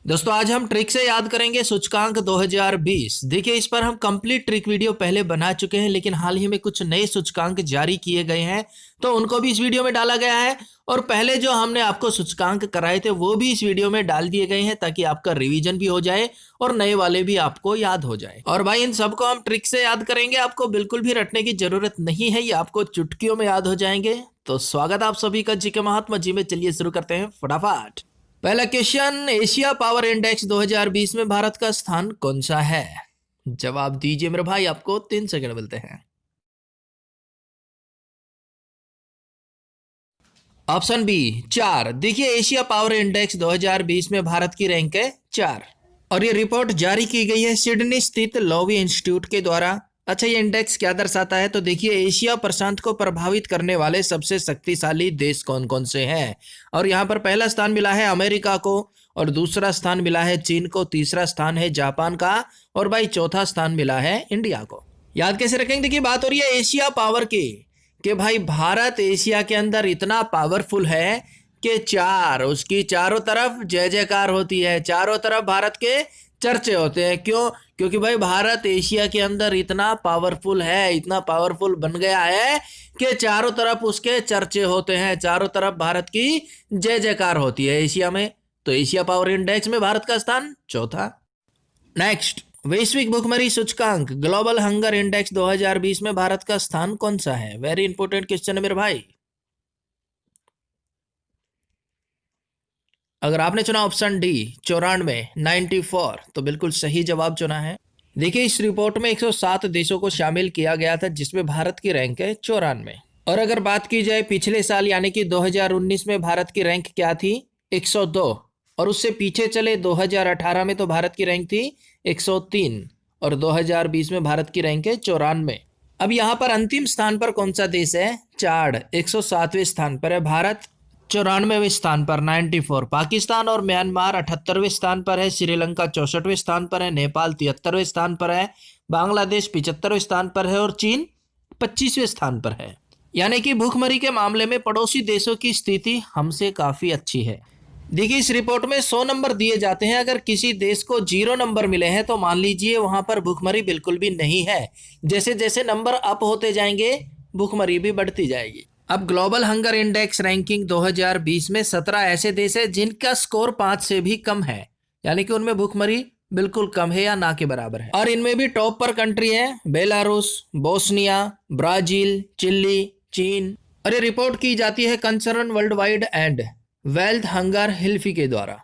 दोस्तों आज हम ट्रिक से याद करेंगे सूचकांक 2020। देखिए इस पर हम कंप्लीट ट्रिक वीडियो पहले बना चुके हैं, लेकिन हाल ही में कुछ नए सूचकांक जारी किए गए हैं तो उनको भी इस वीडियो में डाला गया है। और पहले जो हमने आपको सूचकांक कराए थे वो भी इस वीडियो में डाल दिए गए हैं ताकि आपका रिवीजन भी हो जाए और नए वाले भी आपको याद हो जाए। और भाई इन सबको हम ट्रिक से याद करेंगे, आपको बिल्कुल भी रटने की जरूरत नहीं है, ये आपको चुटकियों में याद हो जाएंगे। तो स्वागत आप सभी का जी के महात्मा जी में। चलिए शुरू करते हैं फटाफट। पहला क्वेश्चन, एशिया पावर इंडेक्स 2020 में भारत का स्थान कौन सा है? जवाब दीजिए मेरे भाई, आपको 3 सेकंड मिलते हैं। Option B 4। देखिए एशिया पावर इंडेक्स 2020 में भारत की रैंक है 4 और ये रिपोर्ट जारी की गई है सिडनी स्थित लोवी इंस्टीट्यूट के द्वारा। अच्छा, ये इंडेक्स क्या दर्शाता है? तो देखिए एशिया प्रशांत को प्रभावित करने वाले सबसे शक्तिशाली देश कौन कौन से हैं, और यहाँ पर पहला स्थान मिला है अमेरिका को, और दूसरा स्थान मिला है चीन को, तीसरा स्थान है जापान का, और भाई चौथा स्थान मिला है इंडिया को। याद कैसे रखेंगे? देखिए बात हो रही है एशिया पावर की, कि भाई भारत एशिया के अंदर इतना पावरफुल है कि उसकी चारों तरफ जय जयकार होती है, चारों तरफ भारत के चर्चे होते हैं। क्यों? क्योंकि भाई भारत एशिया के अंदर इतना पावरफुल है, इतना पावरफुल बन गया है कि चारों तरफ उसके चर्चे होते हैं, चारों तरफ भारत की जय जयकार होती है एशिया में। तो एशिया पावर इंडेक्स में भारत का स्थान चौथा। नेक्स्ट, वैश्विक भुखमरी सूचकांक ग्लोबल हंगर इंडेक्स 2020 में भारत का स्थान कौन सा है? वेरी इंपोर्टेंट क्वेश्चन है मेरे भाई। अगर आपने चुना ऑप्शन डी 94 94 तो बिल्कुल सही जवाब चुना है। देखिए इस रिपोर्ट में 107 देशों को शामिल किया गया था जिसमें भारत की रैंक है 94। और अगर बात की जाए पिछले साल यानी कि 2019 में भारत की रैंक क्या थी? 102। और उससे पीछे चले 2018 में तो भारत की रैंक थी 103 और 2020 में भारत की रैंक है 94। अब यहाँ पर अंतिम स्थान पर कौन सा देश है? चार्ड 107वें स्थान पर है भारत, 94वें स्थान पर 94 पाकिस्तान और म्यांमार 78वें स्थान पर है, श्रीलंका 64वें स्थान पर है, नेपाल 73वें स्थान पर है, बांग्लादेश 75वें स्थान पर है और चीन 25वें स्थान पर है। यानी कि भूखमरी के मामले में पड़ोसी देशों की स्थिति हमसे काफी अच्छी है। देखिए इस रिपोर्ट में 100 नंबर दिए जाते हैं, अगर किसी देश को 0 नंबर मिले हैं तो मान लीजिए वहां पर भूखमरी बिल्कुल भी नहीं है। जैसे जैसे नंबर अप होते जाएंगे भूखमरी भी बढ़ती जाएगी। अब ग्लोबल हंगर इंडेक्स रैंकिंग 2020 में 17 ऐसे देश है जिनका स्कोर 5 से भी कम है, यानी कि उनमें भूखमरी बिल्कुल कम है या ना के बराबर है। और इनमें भी टॉप पर कंट्री है बेलारूस, बोस्निया, ब्राजील, चिली, चीन। और ये रिपोर्ट की जाती है Concern Worldwide and Welthungerhilfe के द्वारा।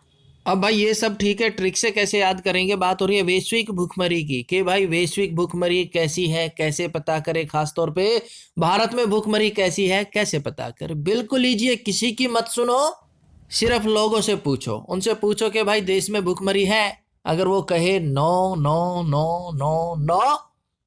अब भाई ये सब ठीक है, ट्रिक से कैसे याद करेंगे? बात हो रही है वैश्विक भूखमरी की, कि भाई वैश्विक भूखमरी कैसी है, कैसे पता करें, खासतौर पे भारत में भूखमरी कैसी है कैसे पता करें? बिल्कुल लीजिए, किसी की मत सुनो, सिर्फ लोगों से पूछो, उनसे पूछो कि भाई देश में भूखमरी है। अगर वो कहे no no no no no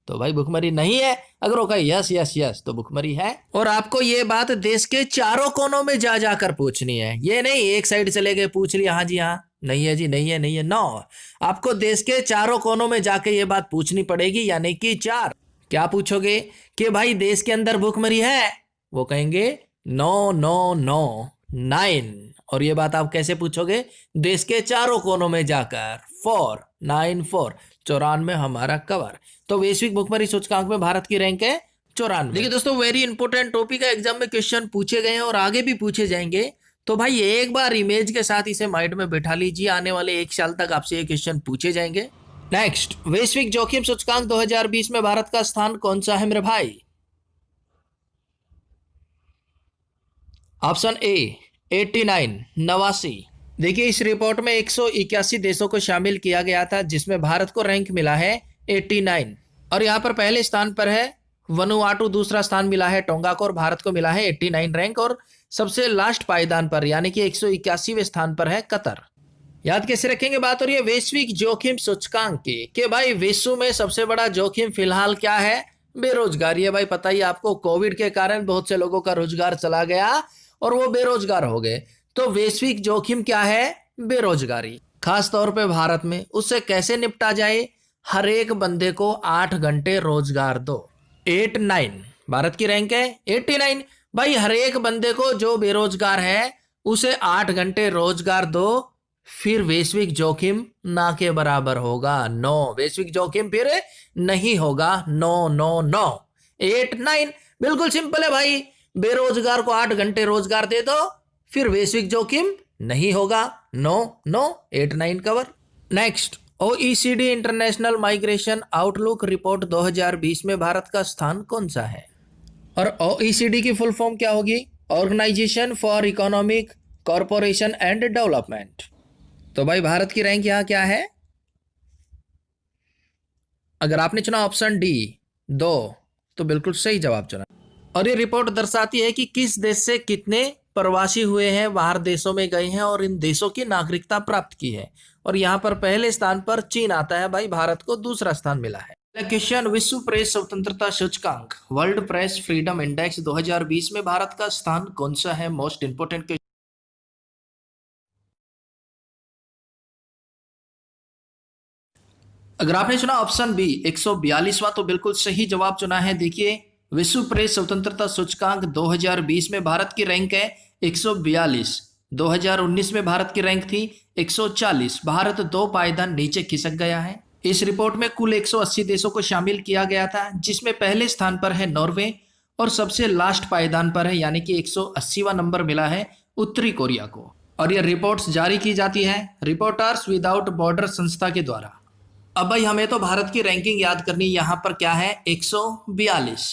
तो भाई भूखमरी नहीं है, अगर वो कहे यस यस यस तो भूखमरी है। और आपको ये बात देश के चारों कोनों में जा जाकर पूछनी है, ये नहीं एक साइड चले गए पूछ लिया हाँ जी हाँ, नहीं है जी नहीं है नहीं है, नो, आपको देश के चारों कोनों में जाके ये बात पूछनी पड़ेगी। यानी कि 4। क्या पूछोगे कि भाई देश के अंदर भूखमरी है? वो कहेंगे नो नो नो 9। और ये बात आप कैसे पूछोगे? देश के चारों कोनों में जाकर 4 9 4 94 हमारा कवर। तो वैश्विक भूखमरी सूचकांक में भारत की रैंक है 94। देखिए दोस्तों वेरी इंपोर्टेंट टॉपिक है, एग्जाम में क्वेश्चन पूछे गए हैं और आगे भी पूछे जाएंगे। तो भाई एक बार इमेज के साथ इसे माइंड में बैठा लीजिए, आने वाले 1 साल तक आपसे ये क्वेश्चन पूछे जाएंगे। नेक्स्ट, वैश्विक जोखिम सूचकांक 2020 में भारत का स्थान कौन सा है मेरे भाई? Option A 89 89। देखिए इस रिपोर्ट में 181 देशों को शामिल किया गया था जिसमें भारत को रैंक मिला है 89। और यहाँ पर पहले स्थान पर है वनुआटू, दूसरा स्थान मिला है टोंगा को और भारत को मिला है 89 रैंक। और सबसे लास्ट पायदान पर यानी कि 181वें स्थान पर है कतर। याद कैसे रखेंगे? बात हो रही है वैश्विक जोखिम सूचकांक की, कि भाई विश्व में सबसे बड़ा जोखिम फिलहाल क्या है? बेरोजगारी है। भाई पता ही आपको, कोविड के कारण बहुत से लोगों का रोजगार चला गया और वो बेरोजगार हो गए। तो वैश्विक जोखिम क्या है? बेरोजगारी, खास तौर पे भारत में। उससे कैसे निपटा जाए? हर एक बंदे को 8 घंटे रोजगार दो। 89 भारत की रैंक है 89। भाई हर एक बंदे को जो बेरोजगार है उसे 8 घंटे रोजगार दो, फिर वैश्विक जोखिम ना के बराबर होगा। नो, वैश्विक जोखिम फिर नहीं होगा। No no no. 8 9 बिल्कुल सिंपल है भाई। बेरोजगार को 8 घंटे रोजगार दे दो, फिर वैश्विक जोखिम नहीं होगा। No no. 8 9 cover. Next, OECD international migration outlook report 2020 में भारत का स्थान कौन सा है? और ओईसीडी की फुल फॉर्म क्या होगी? Organisation for economic corporation and development. तो भाई भारत की रैंक यहां क्या है? अगर आपने चुना ऑप्शन डी 2, तो बिल्कुल सही जवाब चुना। और ये रिपोर्ट दर्शाती है कि किस देश से कितने प्रवासी हुए हैं, बाहर देशों में गए हैं और इन देशों की नागरिकता प्राप्त की है। और यहाँ पर पहले स्थान पर चीन आता है भाई, भारत को दूसरा स्थान मिला है। क्वेश्चन, विश्व प्रेस स्वतंत्रता सूचकांक वर्ल्ड प्रेस फ्रीडम इंडेक्स 2020 में भारत का स्थान कौन सा है? Most important question. अगर आपने चुना ऑप्शन बी 142वां, तो बिल्कुल सही जवाब चुना है। देखिए, विश्व प्रेस स्वतंत्रता सूचकांक 2020 में भारत की रैंक है 142। 2019 में भारत की रैंक थी 140। भारत 2 पायदान नीचे खिसक गया है। इस रिपोर्ट में कुल 180 देशों को शामिल किया गया था, जिसमें पहले स्थान पर है नॉर्वे और सबसे लास्ट पायदान पर है, यानी कि 180वां नंबर मिला है उत्तरी कोरिया को। और यह रिपोर्ट्स जारी की जाती है रिपोर्टर्स विदाउट बॉर्डर संस्था के द्वारा। अब भाई हमें तो भारत की रैंकिंग याद करनी, यहां पर क्या है 142।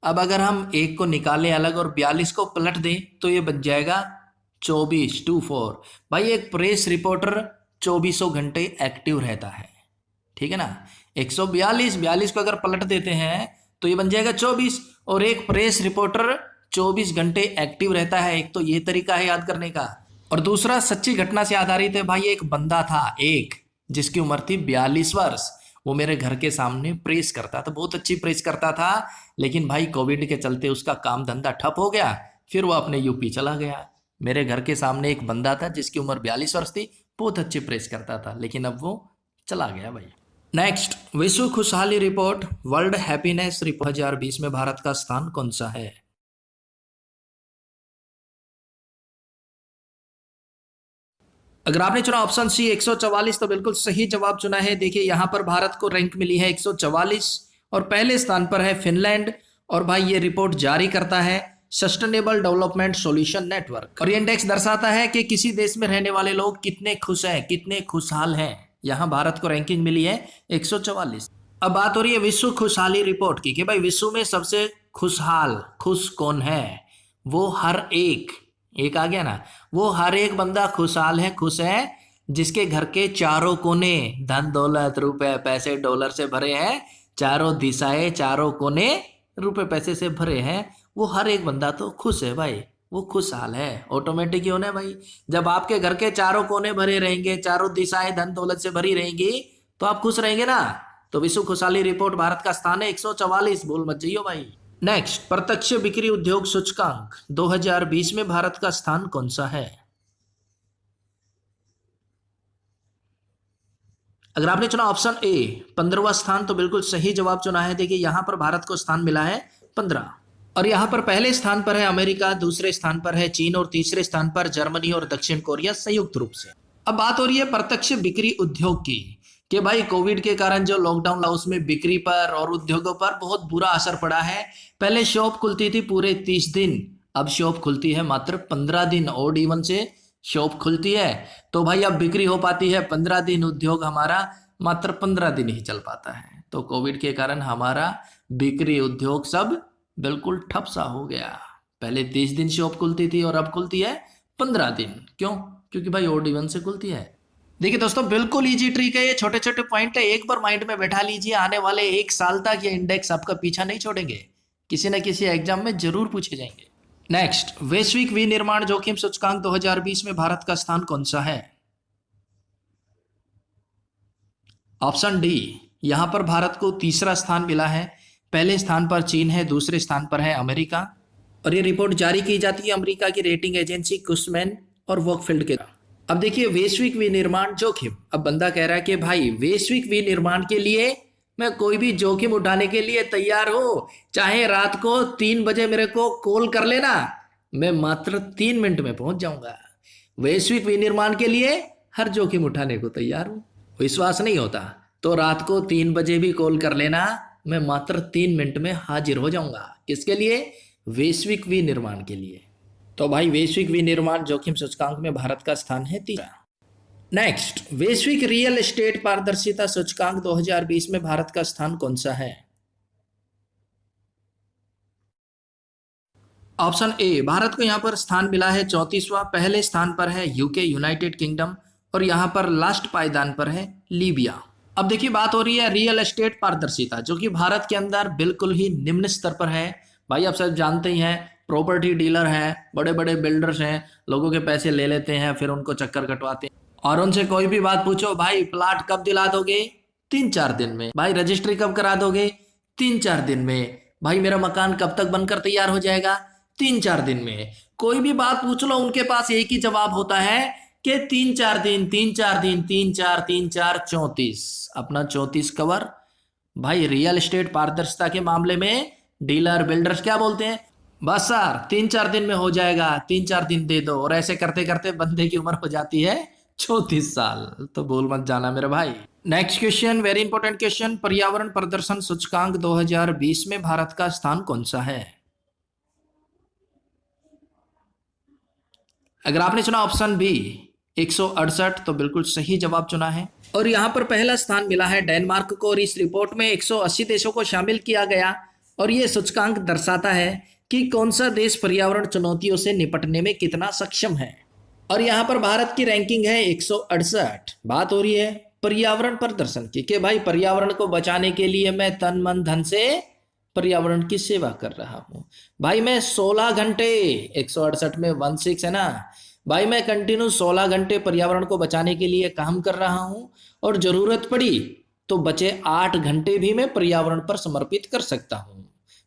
अब अगर हम एक को निकालें अलग और 42 को पलट दें तो ये बन जाएगा 24। भाई एक प्रेस रिपोर्टर 24 घंटे एक्टिव रहता है, ठीक है ना। 142 को अगर पलट देते हैं तो ये बन जाएगा 24, और एक प्रेस रिपोर्टर 24 घंटे एक्टिव रहता है। एक तो ये तरीका है याद करने का, और दूसरा सच्ची घटना से आधारित है भाई। एक बंदा था, एक जिसकी उम्र थी 42 वर्ष, वो मेरे घर के सामने प्रेस करता था, बहुत अच्छी प्रेस करता था। लेकिन भाई कोविड के चलते उसका काम धंधा ठप हो गया, फिर वो अपने यूपी चला गया। मेरे घर के सामने एक बंदा था जिसकी उम्र 42 वर्ष थी, बहुत अच्छी प्रेस करता था, लेकिन अब वो चला गया भाई। नेक्स्ट, विश्व खुशहाली रिपोर्ट वर्ल्ड हैप्पीनेस रिपोर्ट 2020 में भारत का स्थान कौन सा है? अगर आपने चुना ऑप्शन सी 144, तो बिल्कुल सही जवाब चुना है। देखिए यहां पर भारत को रैंक मिली है 144, और पहले स्थान पर है फिनलैंड। और भाई ये रिपोर्ट जारी करता है सस्टेनेबल डेवलपमेंट सॉल्यूशन नेटवर्क, और ये इंडेक्स दर्शाता है कि किसी देश में रहने वाले लोग कितने खुश हैं, कितने खुशहाल हैं। यहां भारत को रैंकिंग मिली है 144। अब बात हो रही है विश्व खुशहाली रिपोर्ट की, कि भाई विश्व में सबसे खुशहाल, खुश कौन है? वो हर एक आ गया ना, वो हर एक बंदा खुशहाल है, खुश है, जिसके घर के चारों कोने धन दौलत रुपए पैसे डॉलर से भरे हैं। चारों दिशाएं, चारों कोने रुपए पैसे से भरे हैं। वो हर एक बंदा तो खुश है भाई, वो खुशहाल है। ऑटोमेटिक ही होना है भाई। जब आपके घर के चारों कोने भरे रहेंगे, चारों दिशाएं धन दौलत से भरी रहेंगी, तो आप खुश रहेंगे ना। तो विश्व खुशहाली रिपोर्ट भारत का स्थान है 144, भूल मत जाइयो भाई। नेक्स्ट, प्रत्यक्ष बिक्री उद्योग सूचकांक 2020 में भारत का स्थान कौन सा है? अगर आपने चुना ऑप्शन ए 15वां स्थान, तो बिल्कुल सही जवाब चुना है। देखिए यहां पर भारत को स्थान मिला है 15, और यहां पर पहले स्थान पर है अमेरिका, दूसरे स्थान पर है चीन, और तीसरे स्थान पर जर्मनी और दक्षिण कोरिया संयुक्त रूप से। अब बात हो रही है प्रत्यक्ष बिक्री उद्योग की, कि भाई कोविड के कारण जो लॉकडाउन लगा उसमें बिक्री पर और उद्योगों पर बहुत बुरा असर पड़ा है। पहले शॉप खुलती थी पूरे 30 दिन, अब शॉप खुलती है मात्र 15 दिन, ओड इवन से शॉप खुलती है। तो भाई अब बिक्री हो पाती है 15 दिन, उद्योग हमारा मात्र 15 दिन ही चल पाता है। तो कोविड के कारण हमारा बिक्री उद्योग सब बिल्कुल ठप सा हो गया। पहले 30 दिन शॉप खुलती थी और अब खुलती है 15 दिन। क्यों? क्योंकि भाई ओड इवन से खुलती है। देखिए दोस्तों, बिल्कुल इजी ट्रिक है, ये छोटे छोटे पॉइंट है, एक बार माइंड में बैठा लीजिए। आने वाले 1 साल तक ये इंडेक्स आपका पीछा नहीं छोड़ेंगे, किसी न किसी एग्जाम में जरूर पूछे जाएंगे। नेक्स्ट, वैश्विक विनिर्माण जोखिम सूचकांक 2020 में भारत का स्थान कौन सा है? ऑप्शन डी, यहां पर भारत को तीसरा स्थान मिला है। पहले स्थान पर चीन है, दूसरे स्थान पर है अमेरिका, और ये रिपोर्ट जारी की जाती है अमेरिका की रेटिंग एजेंसी कुसमैन और वर्कफील्ड के। अब देखिए वैश्विक विनिर्माण जोखिम, अब बंदा कह रहा है कि भाई वैश्विक विनिर्माण के लिए मैं कोई भी जोखिम उठाने के लिए तैयार हूं, चाहे रात को 3 बजे मेरे को कॉल कर लेना, मैं मात्र 3 मिनट में पहुंच जाऊंगा। वैश्विक विनिर्माण के लिए हर जोखिम उठाने को तैयार हूं। विश्वास नहीं होता तो रात को 3 बजे भी कॉल कर लेना, मैं मात्र 3 मिनट में हाजिर हो जाऊंगा। किसके लिए? वैश्विक विनिर्माण के लिए। तो भाई वैश्विक विनिर्माण जोखिम सूचकांक में भारत का स्थान है 3। नेक्स्ट, वैश्विक रियल एस्टेट पारदर्शिता सूचकांक 2020 में भारत का स्थान कौन सा है? ऑप्शन ए, भारत को यहां पर स्थान मिला है 34वां। पहले स्थान पर है यूके यूनाइटेड किंगडम, और यहां पर लास्ट पायदान पर है लीबिया। अब देखिए बात हो रही है रियल एस्टेट पारदर्शिता, जो कि भारत के अंदर बिल्कुल ही निम्न स्तर पर है। भाई आप सब जानते ही हैं, प्रॉपर्टी डीलर हैं, बड़े बड़े बिल्डर्स हैं, लोगों के पैसे ले लेते हैं, फिर उनको चक्कर कटवाते हैं, और उनसे कोई भी बात पूछो, भाई प्लाट कब दिला दोगे? 3-4 दिन में। भाई रजिस्ट्री कब करा दोगे? 3-4 दिन में। भाई मेरा मकान कब तक बनकर तैयार हो जाएगा? 3-4 दिन में। कोई भी बात पूछ लो, उनके पास एक ही जवाब होता है कि 3-4 दिन, 3-4 दिन, 3-4, 3-4, 34। अपना 34 कवर। भाई रियल एस्टेट पारदर्शिता के मामले में डीलर बिल्डर्स क्या बोलते हैं? बस सर 3-4 दिन में हो जाएगा, 3-4 दिन दे दो, और ऐसे करते करते बंदे की उम्र हो जाती है 34 साल। तो भूल मत जाना मेरे भाई। Next question, very important question, पर्यावरण प्रदर्शन सूचकांक 2020 में भारत का स्थान कौन सा है? अगर आपने चुना ऑप्शन बी 168, तो बिल्कुल सही जवाब चुना है। और यहां पर पहला स्थान मिला है डेनमार्क को, और इस रिपोर्ट में 180 देशों को शामिल किया गया, और यह सूचकांक दर्शाता है कि कौन सा देश पर्यावरण चुनौतियों से निपटने में कितना सक्षम है। और यहां पर भारत की रैंकिंग है 168। बात हो रही है पर्यावरण प्रदर्शन की, कि भाई पर्यावरण को बचाने के लिए मैं तन मन धन से पर्यावरण की सेवा कर रहा हूं। भाई मैं 16 घंटे, 168 में 16 है ना भाई, मैं कंटिन्यू 16 घंटे पर्यावरण को बचाने के लिए काम कर रहा हूं, और जरूरत पड़ी तो बचे 8 घंटे भी मैं पर्यावरण पर समर्पित कर सकता हूं।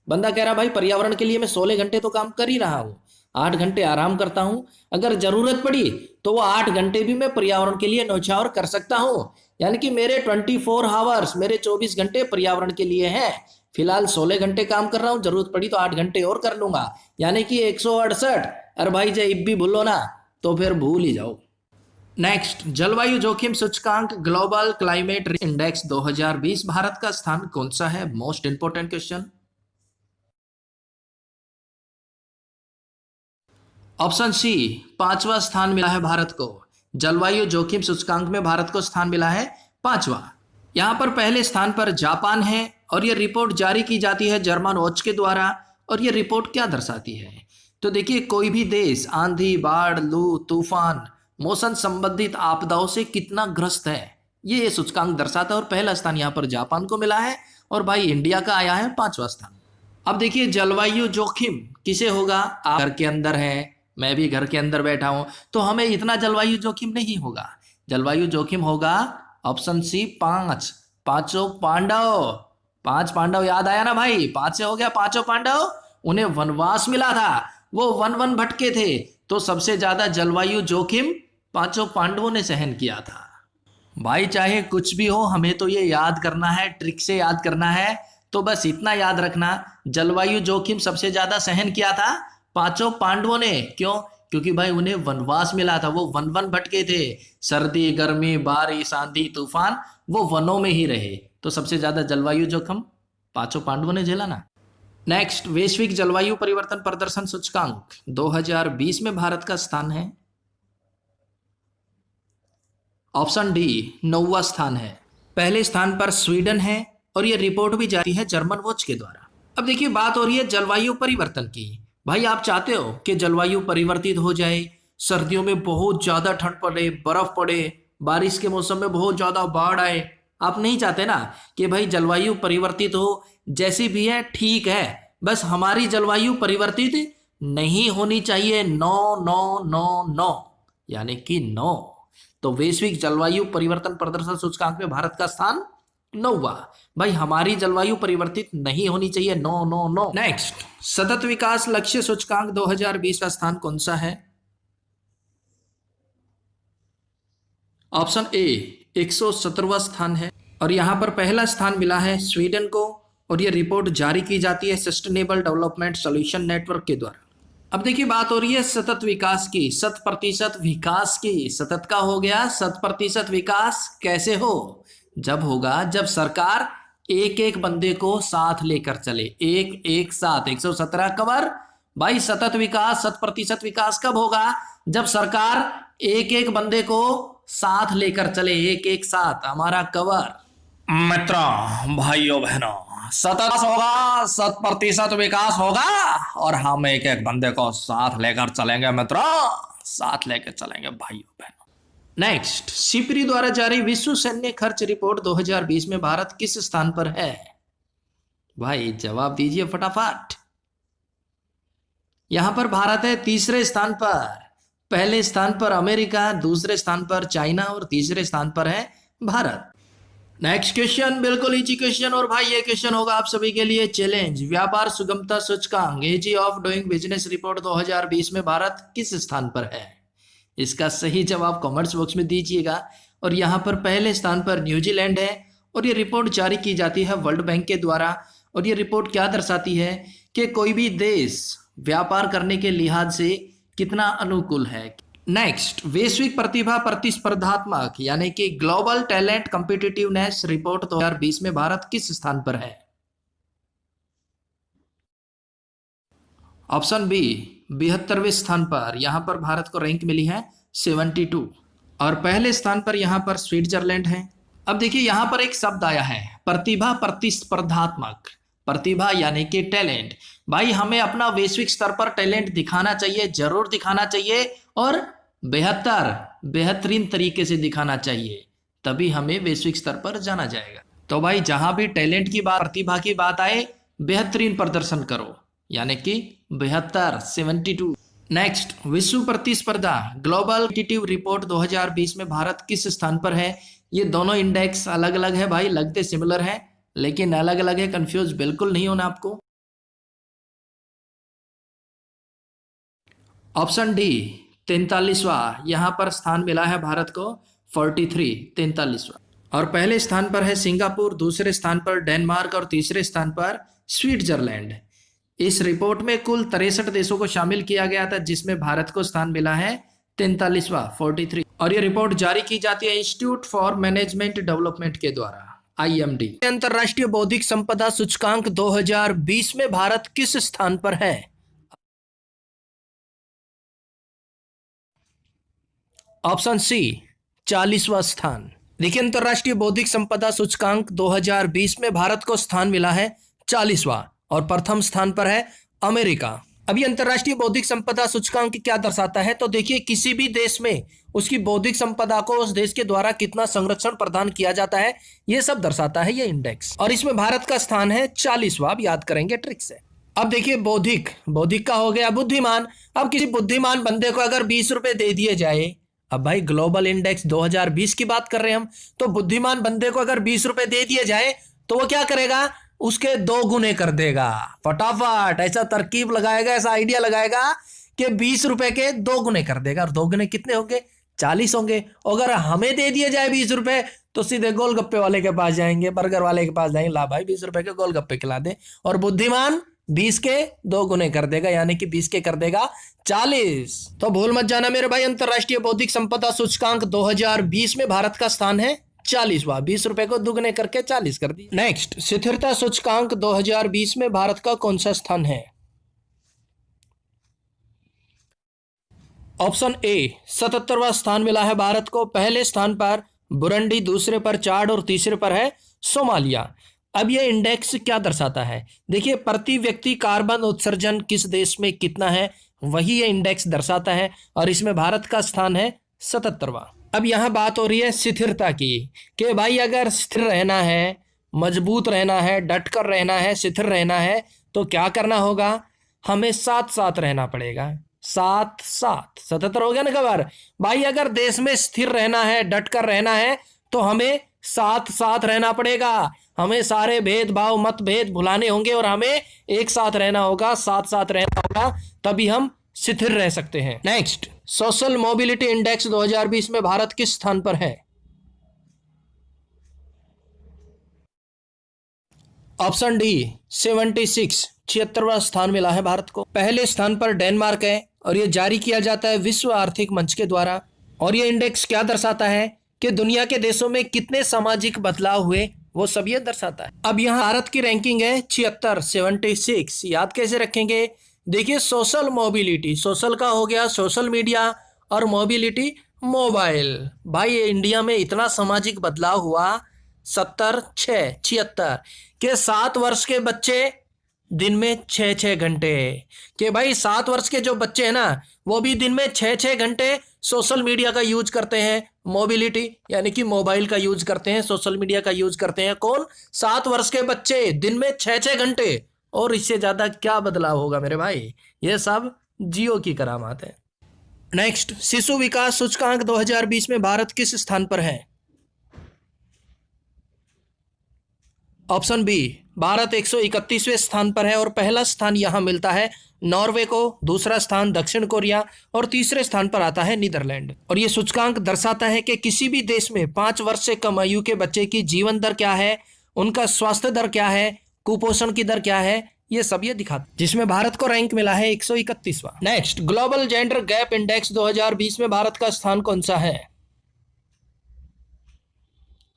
बंदा कह रहा भाई पर्यावरण के लिए मैं 16 घंटे तो काम कर ही रहा हूं, 8 घंटे आराम करता हूं, अगर जरूरत पड़ी तो वो 8 घंटे भी मैं पर्यावरण के लिए न्यौछावर कर सकता हूं। यानी कि मेरे 24 आवर्स, मेरे 24 घंटे पर्यावरण के लिए हैं। फिलहाल 16 घंटे काम कर रहा हूं, जरूरत पड़ी तो 8 घंटे और कर लूंगा, यानी कि 168। अरे भाई जब भी भूलो ना तो फिर भूल ही जाओ। नेक्स्ट, जलवायु जोखिम सूचकांक ग्लोबल क्लाइमेट इंडेक्स 2020 भारत का स्थान कौन सा है? Most important question. Option C, 5वां स्थान मिला है भारत को। जलवायु जोखिम सूचकांक में भारत को स्थान मिला है 5वां। यहां पर पहले स्थान पर जापान है, और यह रिपोर्ट जारी की जाती है जर्मन वॉच के द्वारा। और यह रिपोर्ट क्या दर्शाती है? तो देखिए कोई भी देश आंधी, बाढ़, लू, तूफान, मौसम संबंधित आपदाओं से कितना ग्रस्त है, ये सूचकांक दर्शाता है। और पहला स्थान यहां पर जापान को मिला है, और भाई इंडिया का आया है 5वां स्थान। अब देखिए जलवायु जोखिम किसे होगा? आप घर के अंदर हैं, मैं भी घर के अंदर बैठा हूं, तो हमें इतना जलवायु जोखिम नहीं होगा। जलवायु जोखिम होगा ऑप्शन सी 5, पांचों पांडव। 5 पांडव याद आया ना भाई? 5 से हो गया 5 पांडव, उन्हें वनवास मिला था, वो वन वन भटके थे, तो सबसे ज्यादा जलवायु जोखिम 5 पांडवों ने सहन किया था। भाई चाहे कुछ भी हो, हमें तो ये याद करना है, ट्रिक से याद करना है। तो बस इतना याद रखना, जलवायु जोखिम सबसे ज्यादा सहन किया था 5 पांडवों ने। क्यों? क्योंकि भाई उन्हें वनवास मिला था, वो वन वन भटके थे, सर्दी, गर्मी, बारिश, आंधी, तूफान, वो वनों में ही रहे। तो सबसे ज्यादा जलवायु जोखिम 5 पांडवों ने झेला ना। नेक्स्ट, वैश्विक जलवायु परिवर्तन प्रदर्शन सूचकांक 2020 में भारत का स्थान है। ऑप्शन डी 9वां स्थान है। पहले स्थान पर स्वीडन है, और यह रिपोर्ट भी जारी है जर्मन वॉच के द्वारा। अब देखिए बात हो रही है जलवायु परिवर्तन की। भाई आप चाहते हो कि जलवायु परिवर्तित हो जाए, सर्दियों में बहुत ज्यादा ठंड पड़े, बर्फ पड़े, बारिश के मौसम में बहुत ज्यादा बाढ़ आए। आप नहीं चाहते ना कि भाई जलवायु परिवर्तित हो, जैसी भी है ठीक है, बस हमारी जलवायु परिवर्तित नहीं होनी चाहिए। नो नो नो नो, यानी कि नो। तो वैश्विक जलवायु परिवर्तन प्रदर्शन सूचकांक में भारत का स्थान 9वां। भाई हमारी जलवायु परिवर्तित नहीं होनी चाहिए, नो नो नो। नेक्स्ट, सतत विकास लक्ष्य सूचकांक 2020 का स्थान कौन सा है? ऑप्शन ए 117वां स्थान है, और यहां पर पहला स्थान मिला है स्वीडन को, और यह रिपोर्ट जारी की जाती है सस्टेनेबल डेवलपमेंट सॉल्यूशन नेटवर्क के द्वारा। अब देखिए बात हो रही है सतत विकास की, 100% विकास की। सतत का हो गया 100% विकास कैसे हो? जब होगा जब सरकार एक एक बंदे को साथ लेकर चले, एक एक साथ। 117 कवर भाई। सतत विकास 100% विकास कब होगा? जब सरकार एक एक बंदे को साथ लेकर चले, एक एक साथ। हमारा कवर मित्रों, भाइयों बहनों, सतत होगा, 100% विकास होगा और हम एक एक बंदे को साथ लेकर चलेंगे मित्रों, साथ लेकर चलेंगे भाइयों बहनों। नेक्स्ट, सिपरी द्वारा जारी विश्व सैन्य खर्च रिपोर्ट 2020 में भारत किस स्थान पर है? भाई जवाब दीजिए फटाफट। यहां पर भारत है तीसरे स्थान पर। पहले स्थान पर अमेरिका, दूसरे स्थान पर चाइना और तीसरे स्थान पर है भारत। नेक्स्ट क्वेश्चन बिल्कुल इजी क्वेश्चन, और भाई ये क्वेश्चन होगा आप सभी के लिए चैलेंज। व्यापार सुगमता सूचकांक एजी ऑफ डूइंग बिजनेस रिपोर्ट 2020 में भारत किस स्थान पर है? इसका सही जवाब कमेंट्स बॉक्स में दीजिएगा। और यहाँ पर पहले स्थान पर न्यूजीलैंड है और ये रिपोर्ट जारी की जाती है वर्ल्ड बैंक के द्वारा। और ये रिपोर्ट क्या दर्शाती है कि कोई भी देश व्यापार करने के लिहाज से कितना अनुकूल है। नेक्स्ट, वैश्विक प्रतिभा प्रतिस्पर्धात्मक यानी कि ग्लोबल टैलेंट कॉम्पिटिटिवनेस रिपोर्ट 2020 में भारत किस स्थान पर है? ऑप्शन बी 72वें स्थान पर। यहां पर भारत को रैंक मिली है 72। और पहले स्थान पर यहां पर स्विट्जरलैंड है। अब देखिए यहां पर एक शब्द आया है प्रतिभा प्रतिस्पर्धात्मक। प्रतिभा यानी कि टैलेंट। भाई हमें अपना वैश्विक स्तर पर टैलेंट दिखाना चाहिए, जरूर दिखाना चाहिए, और बेहतरीन तरीके से दिखाना चाहिए, तभी हमें वैश्विक स्तर पर जाना जाएगा। तो भाई जहां भी टैलेंट की बात, प्रतिभा की बात आए, बेहतरीन प्रदर्शन करो, यानी कि 72, 72। नेक्स्ट, विश्व प्रतिस्पर्धा ग्लोबल कॉम्पिटिटिव रिपोर्ट 2020 में भारत किस स्थान पर है? ये दोनों इंडेक्स अलग अलग है भाई, लगते सिमिलर है लेकिन अलग अलग है, कंफ्यूज बिल्कुल नहीं होना आपको। ऑप्शन डी 43वां, यहां पर स्थान मिला है भारत को 43, 43वां। और पहले स्थान पर है सिंगापुर, दूसरे स्थान पर डेनमार्क और तीसरे स्थान पर स्विट्जरलैंड। इस रिपोर्ट में कुल 63 देशों को शामिल किया गया था, जिसमें भारत को स्थान मिला है 43वां, 43। और ये रिपोर्ट जारी की जाती है इंस्टीट्यूट फॉर मैनेजमेंट डेवलपमेंट के द्वारा, IMD। अंतरराष्ट्रीय बौद्धिक संपदा सूचकांक 2020 में भारत किस स्थान पर है? ऑप्शन सी 40वां स्थान। देखिए अंतरराष्ट्रीय बौद्धिक संपदा सूचकांक 2020 में भारत को स्थान मिला है 40वां और प्रथम स्थान पर है अमेरिका। अभी अंतरराष्ट्रीय बौद्धिक संपदा सूचकांक क्या दर्शाता है? तो देखिए किसी भी देश में उसकी बौद्धिक संपदा को उस देश के द्वारा कितना संरक्षण प्रदान किया जाता है, यह सब दर्शाता है ये इंडेक्स। और इसमें भारत का स्थान है 40वां। आप याद करेंगे ट्रिक से। अब देखिए बौद्धिक, बौद्धिक का हो गया बुद्धिमान। अब किसी बुद्धिमान बंदे को अगर 20 रुपए दे दिए जाए, अब भाई ग्लोबल इंडेक्स 2020 की बात कर रहे हैं हम, तो बुद्धिमान बंदे को अगर 20 रुपए दे दिए जाए तो वो क्या करेगा? उसके 2 गुने कर देगा। फटाफट ऐसा तरकीब लगाएगा, ऐसा आइडिया लगाएगा कि 20 रुपए के 2 गुने कर देगा। और 2 गुने कितने होंगे? 40 होंगे। अगर हमें दे दिए जाए 20 रुपए तो सीधे गोलगप्पे वाले के पास जाएंगे, बर्गर वाले के पास जाएंगे, ला भाई 20 रुपए के गोलगप्पे खिला दे। और बुद्धिमान 20 के 2 गुने कर देगा, यानी कि 20 के कर देगा 40। तो भूल मत जाना मेरे भाई, अंतरराष्ट्रीय बौद्धिक संपदा सूचकांक 2020 में भारत का स्थान है 40वां। 20 रुपए को दुगने करके 40 कर दिया। नेक्स्ट, स्थिरता सूचकांक 2020 में भारत का कौन सा स्थान है? ऑप्शन ए 77वां स्थान मिला है भारत को। पहले स्थान पर बुरुंडी, दूसरे पर चाड और तीसरे पर है सोमालिया। अब यह इंडेक्स क्या दर्शाता है? देखिए प्रति व्यक्ति कार्बन उत्सर्जन किस देश में कितना है, वही ये इंडेक्स दर्शाता है। और इसमें भारत का स्थान है 77वां। अब यहां बात हो रही है स्थिरता की, कि भाई अगर स्थिर रहना है, मजबूत रहना है, डटकर रहना है, स्थिर रहना है, तो क्या करना होगा? हमें साथ साथ रहना पड़ेगा। साथ साथ 77 हो गया ना कवर। भाई अगर देश में स्थिर रहना है, डटकर रहना है, तो हमें साथ साथ रहना पड़ेगा। हमें सारे भेदभाव मतभेद भुलाने होंगे और हमें एक साथ रहना होगा, साथ साथ रहना होगा, तभी हम स्थिर रह सकते हैं। नेक्स्ट, सोशल मोबिलिटी इंडेक्स 2020 में भारत किस स्थान पर है? Option D 76। 76वां स्थान मिला है भारत को। पहले स्थान पर डेनमार्क है और ये जारी किया जाता है विश्व आर्थिक मंच के द्वारा। और ये इंडेक्स क्या दर्शाता है कि दुनिया के देशों में कितने सामाजिक बदलाव हुए, वो सब ये दर्शाता है। अब यहाँ भारत की रैंकिंग है 76, 76। याद कैसे रखेंगे? देखिए, सोशल मोबिलिटी, सोशल का हो गया सोशल मीडिया, और मोबिलिटी मोबाइल। भाई इंडिया में इतना सामाजिक बदलाव हुआ 76 के 7 वर्ष के बच्चे दिन में 6 घंटे, कि भाई 7 वर्ष के जो बच्चे हैं ना, वो भी दिन में 6 घंटे सोशल मीडिया का यूज करते हैं। मोबिलिटी यानी कि मोबाइल का यूज करते हैं, सोशल मीडिया का यूज करते हैं। कौन? 7 वर्ष के बच्चे दिन में 6 घंटे। और इससे ज्यादा क्या बदलाव होगा मेरे भाई? ये सब जियो की करामात है। नेक्स्ट, शिशु विकास सूचकांक 2020 में भारत किस स्थान पर है? ऑप्शन बी, भारत 131वें स्थान पर है और पहला स्थान यहां मिलता है नॉर्वे को, दूसरा स्थान दक्षिण कोरिया और तीसरे स्थान पर आता है नीदरलैंड। और यह सूचकांक दर्शाता है कि किसी भी देश में 5 वर्ष से कम आयु के बच्चे की जीवन दर क्या है, उनका स्वास्थ्य दर क्या है, कुपोषण की दर क्या है, ये सब ये दिखाता है, जिसमें भारत को रैंक मिला है 131वां। Next, global gender gap index 2020 में भारत का स्थान कौन सा है?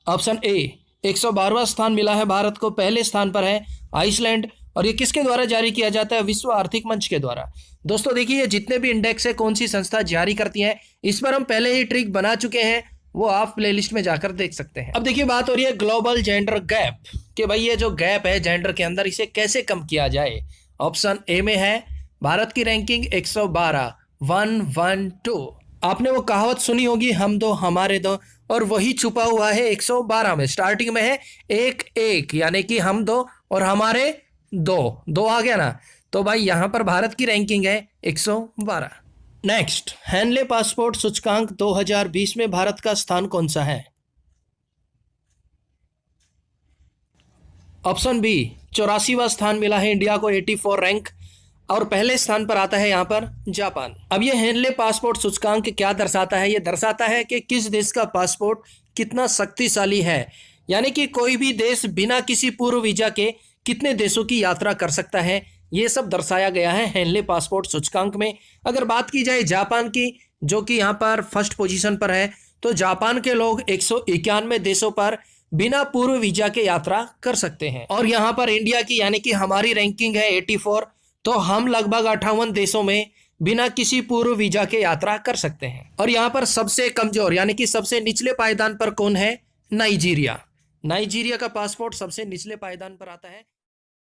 ऑप्शन ए, 112वां स्थान मिला है भारत को। पहले स्थान पर है आइसलैंड और ये किसके द्वारा जारी किया जाता है? विश्व आर्थिक मंच के द्वारा। दोस्तों देखिए, ये जितने भी इंडेक्स है कौन सी संस्था जारी करती है, इस पर हम पहले ही ट्रिक बना चुके हैं, वो आप प्लेलिस्ट में जाकर देख सकते हैं। अब देखिए, बात हो रही है ग्लोबल जेंडर गैप, कि भाई ये जो गैप है जेंडर के अंदर, इसे कैसे कम किया जाए। ऑप्शन ए में है भारत की रैंकिंग 112, 112। आपने वो कहावत सुनी होगी, हम दो हमारे दो, और वही छुपा हुआ है 112 में। स्टार्टिंग में है 1 यानी कि हम दो और हमारे दो आ गया ना। तो भाई यहां पर भारत की रैंकिंग है 112। नेक्स्ट, हेनले पासपोर्ट सूचकांक 2020 में भारत का स्थान कौन सा है? ऑप्शन बी, 84वां स्थान मिला है इंडिया को, 84 रैंक, और पहले स्थान पर आता है यहां पर जापान। अब ये हेनले पासपोर्ट सूचकांक क्या दर्शाता है? ये दर्शाता है कि किस देश का पासपोर्ट कितना शक्तिशाली है, यानी कि कोई भी देश बिना किसी पूर्व वीजा के कितने देशों की यात्रा कर सकता है, ये सब दर्शाया गया है हेनले पासपोर्ट सूचकांक में। अगर बात की जाए जापान की, जो कि यहाँ पर फर्स्ट पोजीशन पर है, तो जापान के लोग 191 देशों पर बिना पूर्व वीजा के यात्रा कर सकते हैं। और यहाँ पर इंडिया की यानी कि हमारी रैंकिंग है 84, तो हम लगभग 58 देशों में बिना किसी पूर्व वीजा के यात्रा कर सकते हैं। और यहाँ पर सबसे कमजोर यानी कि सबसे निचले पायदान पर कौन है? नाइजीरिया। नाइजीरिया का पासपोर्ट सबसे निचले पायदान पर आता है।